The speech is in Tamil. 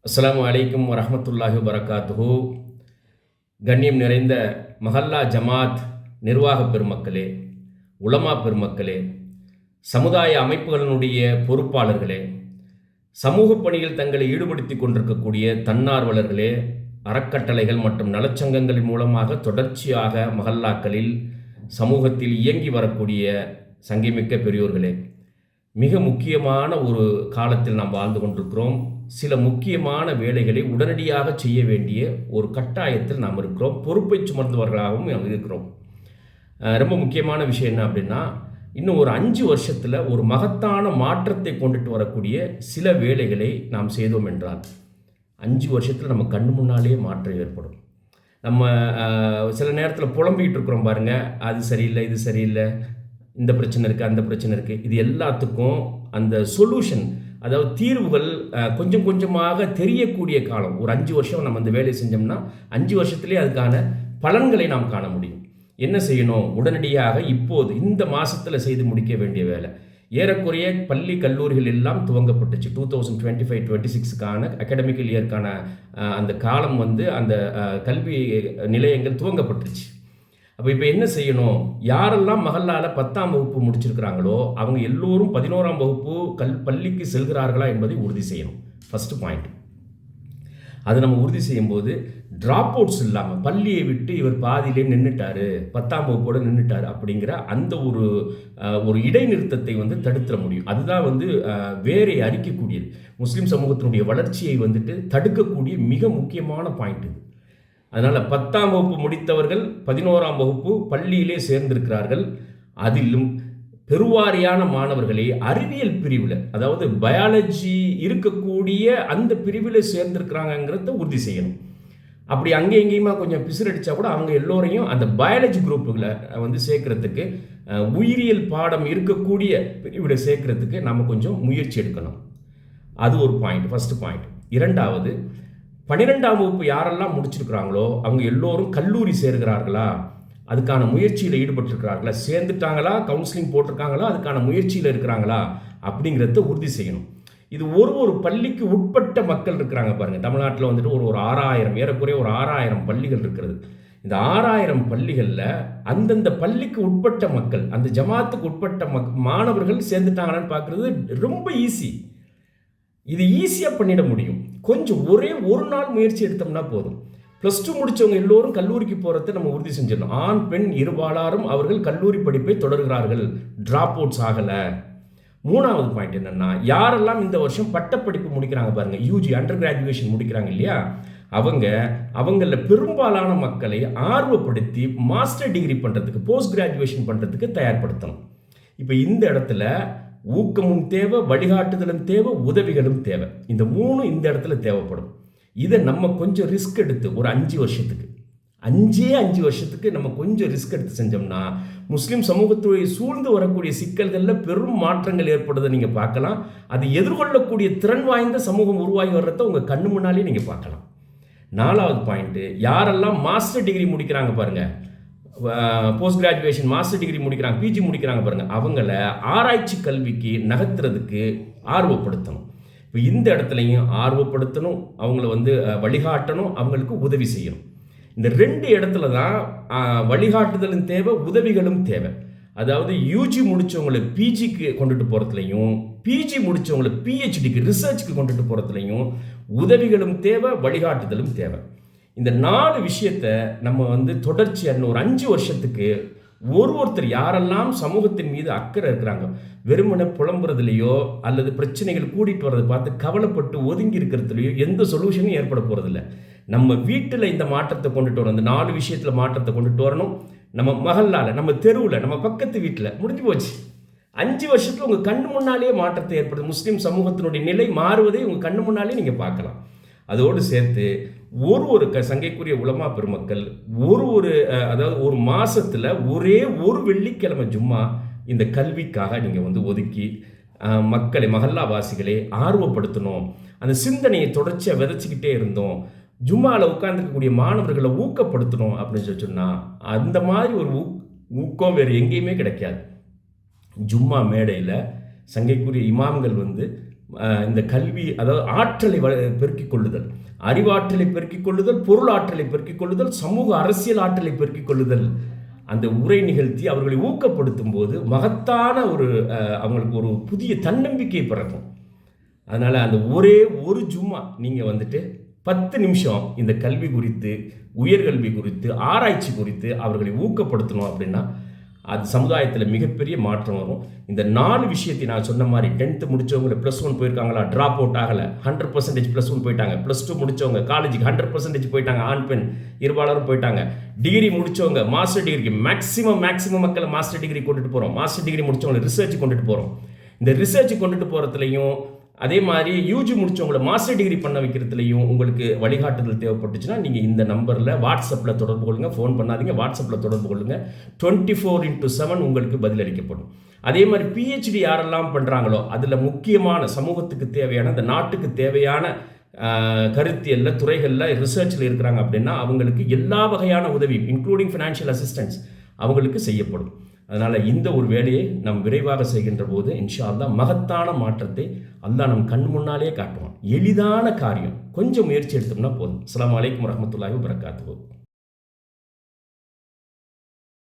அஸ்ஸலாமு அலைக்கும் வரஹ்மத்துல்லாஹி வபரகாத்துஹு. கண்ணியம் நிறைந்த மஹல்லா ஜமாத் நிர்வாக பெருமக்களே, உலமா பெருமக்களே, சமுதாய அமைப்புகளினுடைய பொறுப்பாளர்களே, சமூக பணியில் தங்களை ஈடுபடுத்திக் கொண்டிருக்கக்கூடிய தன்னார்வலர்களே, அறக்கட்டளைகள் மற்றும் நலச்சங்கங்களின் மூலமாக தொடர்ச்சியாக மஹல்லாக்களில் சமூகத்தில் இயங்கி வரக்கூடிய சங்கிமிக்க பெரியோர்களே, மிக முக்கியமான ஒரு காலத்தில் நாம் வாழ்ந்து கொண்டிருக்கிறோம். சில முக்கியமான வேலைகளை உடனடியாக செய்ய வேண்டிய ஒரு கட்டாயத்தில் நாம் இருக்கிறோம். பொறுப்பை சுமந்தவர்களாகவும் நாம் இருக்கிறோம். ரொம்ப முக்கியமான விஷயம் என்ன அப்படின்னா, இன்னும் ஒரு 5 வருஷத்தில் ஒரு மகத்தான மாற்றத்தை கொண்டுட்டு வரக்கூடிய சில வேலைகளை நாம் செய்தோம் என்றால் 5 வருஷத்தில் நம்ம கண்ணு முன்னாலேயே மாற்றம் ஏற்படும். நம்ம சில நேரத்தில் புலம்பிக்கிட்டு இருக்கிறோம் பாருங்கள், அது சரியில்லை, இது சரியில்லை, இந்த பிரச்சனை இருக்குது, அந்த பிரச்சனை இருக்குது. இது எல்லாத்துக்கும் அந்த சொல்யூஷன், அதாவது தீர்வுகள் கொஞ்சம் கொஞ்சமாக தெரியக்கூடிய காலம். ஒரு 5 வருஷம் நம்ம அந்த வேலையை செஞ்சோம்னா 5 வருஷத்துலேயே அதுக்கான பலன்களை நாம் காண முடியும். என்ன செய்யணும்? உடனடியாக இப்போது இந்த மாதத்தில் செய்து முடிக்க வேண்டிய வேலை. ஏறக்குறைய பள்ளி கல்லூரிகள் எல்லாம் துவங்கப்பட்டுச்சு. 2025-26க்கான அகாடமிக்கல் இயர்க்கான அந்த காலம் அந்த கல்வி நிலையங்கள் துவங்கப்பட்டுருச்சு. அப்போ இப்போ என்ன செய்யணும்? யாரெல்லாம் மஹல்லால 10ஆம் வகுப்பு முடிச்சிருக்கிறாங்களோ அவங்க எல்லோரும் 11ஆம் வகுப்பு பள்ளிக்கு செல்கிறார்களா என்பதை உறுதி செய்யணும். First point. அதை நம்ம உறுதி செய்யும்போது ட்ராப் அவுட்ஸ் இல்லாமல், பள்ளியை விட்டு இவர் பாதியிலே நின்றுட்டாரு, 10ஆம் வகுப்போடு நின்றுட்டார் அப்படிங்கிற அந்த ஒரு இடைநிறுத்தத்தை தடுத்துட முடியும். அதுதான் வேரை அரிக்கக்கூடியது. முஸ்லீம் சமூகத்தினுடைய வளர்ச்சியை தடுக்கக்கூடிய மிக முக்கியமான பாயிண்ட் இது. அதனால் 10ஆம் வகுப்பு முடித்தவர்கள் 11ஆம் வகுப்பு பள்ளியிலே சேர்ந்திருக்கிறார்கள். அதிலும் பெருவாரியான மாணவர்களே அறிவியல் பிரிவில், அதாவது பயாலஜி இருக்கக்கூடிய அந்த பிரிவில் சேர்ந்திருக்கிறாங்கிறத உறுதி செய்யணும். அப்படி அங்கே எங்கேயுமா கொஞ்சம் பிசுரடிச்சா கூட அவங்க எல்லோரையும் அந்த பயாலஜி குரூப்புகளை சேர்க்கறதுக்கு, உயிரியல் பாடம் இருக்கக்கூடிய பிரிவில் சேர்க்கறதுக்கு நம்ம கொஞ்சம் முயற்சி எடுக்கணும். அது ஒரு பாயிண்ட், ஃபஸ்ட்டு பாயிண்ட். இரண்டாவது, 12ஆம் வகுப்பு யாரெல்லாம் முடிச்சிருக்கிறாங்களோ அவங்க எல்லோரும் கல்லூரி சேர்கிறார்களா, அதுக்கான முயற்சியில் ஈடுபட்டிருக்கிறார்களா, சேர்ந்துட்டாங்களா, கவுன்சிலிங் போட்டிருக்காங்களா, அதுக்கான முயற்சியில் இருக்கிறாங்களா அப்படிங்கிறத உறுதி செய்யணும். இது ஒரு பள்ளிக்கு உட்பட்ட மக்கள் இருக்கிறாங்க பாருங்கள். தமிழ்நாட்டில் ஒரு 6000, ஏறக்குறைய ஒரு 6000 பள்ளிகள் இருக்கிறது. இந்த 6000 பள்ளிகளில் அந்தந்த பள்ளிக்கு உட்பட்ட மக்கள், அந்த ஜமாத்துக்கு உட்பட்ட மாணவர்கள் சேர்ந்துட்டாங்களான்னு பார்க்குறது ரொம்ப ஈஸி. இது ஈஸியாக பண்ணிட முடியும். கொஞ்சம் ஒரே ஒரு நாள் முயற்சி எடுத்தோம்னா போதும். +2 முடித்தவங்க எல்லோரும் கல்லூரிக்கு போகிறத நம்ம உறுதி செஞ்சிடணும். ஆண் பெண் இருபாலாரும் அவர்கள் கல்லூரி படிப்பை தொடர்கிறார்கள், ட்ராப் அவுட்ஸ் ஆகலை. 3வது பாயிண்ட் என்னென்னா, யாரெல்லாம் இந்த வருஷம் பட்டப்படிப்பு முடிக்கிறாங்க பாருங்கள், யூஜி அண்டர் கிராஜுவேஷன் முடிக்கிறாங்க இல்லையா, அவங்களில் பெரும்பாலான மக்களை ஆர்வப்படுத்தி மாஸ்டர் டிகிரி பண்ணுறதுக்கு, போஸ்ட் கிராஜுவேஷன் பண்ணுறதுக்கு தயார்படுத்தணும். இப்போ இந்த இடத்துல ஊக்கமும் தேவை, வழிகாட்டுதலும் தேவை, உதவிகளும் தேவை. இந்த 3 இந்த இடத்துல தேவைப்படும். இதை நம்ம கொஞ்சம் ரிஸ்க் எடுத்து ஒரு 5 வருஷத்துக்கு நம்ம கொஞ்சம் ரிஸ்க் எடுத்து செஞ்சோம்னா முஸ்லீம் சமூகத்துடைய சூழ்ந்து வரக்கூடிய சிக்கல்களில் பெரும் மாற்றங்கள் ஏற்படுறதை நீங்கள் பார்க்கலாம். அது எதிர்கொள்ளக்கூடிய திறன் வாய்ந்த சமூகம் உருவாகி வர்றதை உங்கள் கண்ணு முன்னாலே நீங்கள் பார்க்கலாம். 4வது பாயிண்ட்டு, யாரெல்லாம் மாஸ்டர் டிகிரி முடிக்கிறாங்க பாருங்கள், போஸ்ட் கிராஜுவேஷன் மாஸ்டர் டிகிரி முடிக்கிறாங்க, பிஜி முடிக்கிறாங்க பாருங்கள், அவங்கள ஆராய்ச்சி கல்விக்கு நகர்த்துறதுக்கு ஆர்வப்படுத்தணும். இப்போ இந்த இடத்துலையும் ஆர்வப்படுத்தணும், அவங்கள வழிகாட்டணும், அவங்களுக்கு உதவி செய்யணும். இந்த 2 இடத்துல தான் வழிகாட்டுதலும் தேவை, உதவிகளும் தேவை. அதாவது யூஜி முடித்தவங்களை பிஜிக்கு கொண்டுட்டு போகிறதுலையும், பிஜி முடித்தவங்களை பிஹெச்டிக்கு ரிசர்ச்சுக்கு கொண்டுட்டு போகிறதுலையும் உதவிகளும் தேவை, வழிகாட்டுதலும் தேவை. இந்த 4 விஷயத்தை நம்ம தொடர்ச்சியாக ஒரு 5 வருஷத்துக்கு ஒருத்தர் யாரெல்லாம் சமூகத்தின் மீது அக்கறை இருக்கிறாங்க, வெறுமனை புலம்புறதுலையோ அல்லது பிரச்சனைகள் கூட்டிகிட்டு வர்றதை பார்த்து கவலைப்பட்டு ஒதுங்கி இருக்கிறதுலையோ எந்த சொல்யூஷனும் ஏற்பட போகிறதில்ல. நம்ம வீட்டில் இந்த மாற்றத்தை கொண்டுட்டு வரணும். இந்த 4 விஷயத்தில் மாற்றத்தை கொண்டுட்டு வரணும். நம்ம மஹல்லால, நம்ம தெருவில், நம்ம பக்கத்து வீட்டில் முடிஞ்சு போச்சு. 5 வருஷத்தில் உங்கள் கண்ணு முன்னாலேயே மாற்றத்தை ஏற்படுது. முஸ்லீம் சமூகத்தினுடைய நிலை மாறுவதை உங்கள் கண்ணு முன்னாலே நீங்கள் பார்க்கலாம். அதோடு சேர்த்து ஒரு சங்கைக்குரிய உலமா பெருமக்கள் அதாவது ஒரு மாதத்தில் ஒரே ஒரு வெள்ளிக்கிழமை ஜும்மா இந்த கல்விக்காக நீங்கள் ஒதுக்கி மக்களை, மஹல்லாவாசிகளை ஆர்வப்படுத்தணும். அந்த சிந்தனையை தொடர்ச்சியாக விதைச்சிக்கிட்டே இருந்தோம். ஜும்மாவில் உட்கார்ந்துருக்கக்கூடிய மாணவர்களை ஊக்கப்படுத்தணும் அப்படின்னு சொன்னால் அந்த மாதிரி ஒரு ஊக்கம் வேறு எங்கேயுமே கிடைக்காது. ஜும்மா மேடையில் சங்கைக்குரிய இமாம்கள் இந்த கல்வி, அதாவது ஆற்றலை பெருக்கிக் கொள்ளுதல், அறிவாற்றலை பெருக்கிக் கொள்ளுதல், பொருள் ஆற்றலை பெருக்கிக் கொள்ளுதல், சமூக அரசியல் ஆற்றலை பெருக்கிக் கொள்ளுதல், அந்த உரை நிகழ்த்தி அவர்களை ஊக்கப்படுத்தும் போது மகத்தான அவங்களுக்கு ஒரு புதிய தன்னம்பிக்கை பிறக்கும். அதனால் அந்த ஒரே ஒரு ஜும்மா நீங்கள் வந்துட்டு 10 நிமிஷம் இந்த கல்வி குறித்து, உயர்கல்வி குறித்து, ஆராய்ச்சி குறித்து அவர்களை ஊக்கப்படுத்தணும் அப்படின்னா அது சமுதாயத்தில் மிகப்பெரிய மாற்றம் வரும். இந்த 4 விஷயத்தை நான் சொன்ன மாதிரி 10th முடித்தவங்க +1 போயிருக்காங்களா, ட்ராப் அவுட் ஆகலை, 100% +1 போயிட்டாங்க, +2 முடித்தவங்க காலேஜுக்கு 100% போயிட்டாங்க, ஆண் பெண் இருபாலரும் போயிட்டாங்க, டிகிரி முடித்தவங்க மாஸ்டர் டிகிரிக்கு மேக்ஸிமம் மக்களை மாஸ்டர் டிகிரி கொண்டுட்டு போகிறோம், மாஸ்டர் டிகிரி முடித்தவங்களை ரிசர்ச் கொண்டுட்டு போகிறோம். இந்த ரிசர்ச் கொண்டுட்டு போகிறதுலையும் அதே மாதிரி யூஜி முடித்தவங்களை மாஸ்டர் டிகிரி பண்ண வைக்கிறதுலையும் உங்களுக்கு வழிகாட்டுதல் தேவைப்பட்டுச்சுன்னா நீங்கள் இந்த நம்பரில் வாட்ஸ்அப்பில் தொடர்பு கொள்ளுங்கள். ஃபோன் பண்ணாதீங்க, வாட்ஸ்அப்பில் தொடர்பு கொள்ளுங்கள். 24/7 உங்களுக்கு பதிலளிக்கப்படும். அதே மாதிரி பிஹெச்டி யாரெல்லாம் பண்ணுறாங்களோ அதில் முக்கியமான சமூகத்துக்கு தேவையான, இந்த நாட்டுக்கு தேவையான கருத்தியலில் துறைகளில் ரிசர்ச்சில் இருக்கிறாங்க அப்படின்னா அவங்களுக்கு எல்லா வகையான உதவியும் இன்க்ளூடிங் ஃபினான்ஷியல் அசிஸ்டன்ஸ் அவங்களுக்கு செய்யப்படும். அதனால் இந்த ஒரு வேலையை நாம் விரைவாக செய்கின்ற போது இன்ஷா அல்லாஹ் மகத்தான மாற்றத்தை அல்லாஹ் நம் கண் முன்னாலே காட்டுவான். எளிதான காரியம், கொஞ்சம் முயற்சி எடுத்தோம்னா போதும். அஸ்ஸலாமு அலைக்கும் வரஹ்மத்துல்லாஹி வபரகாத்துஹு.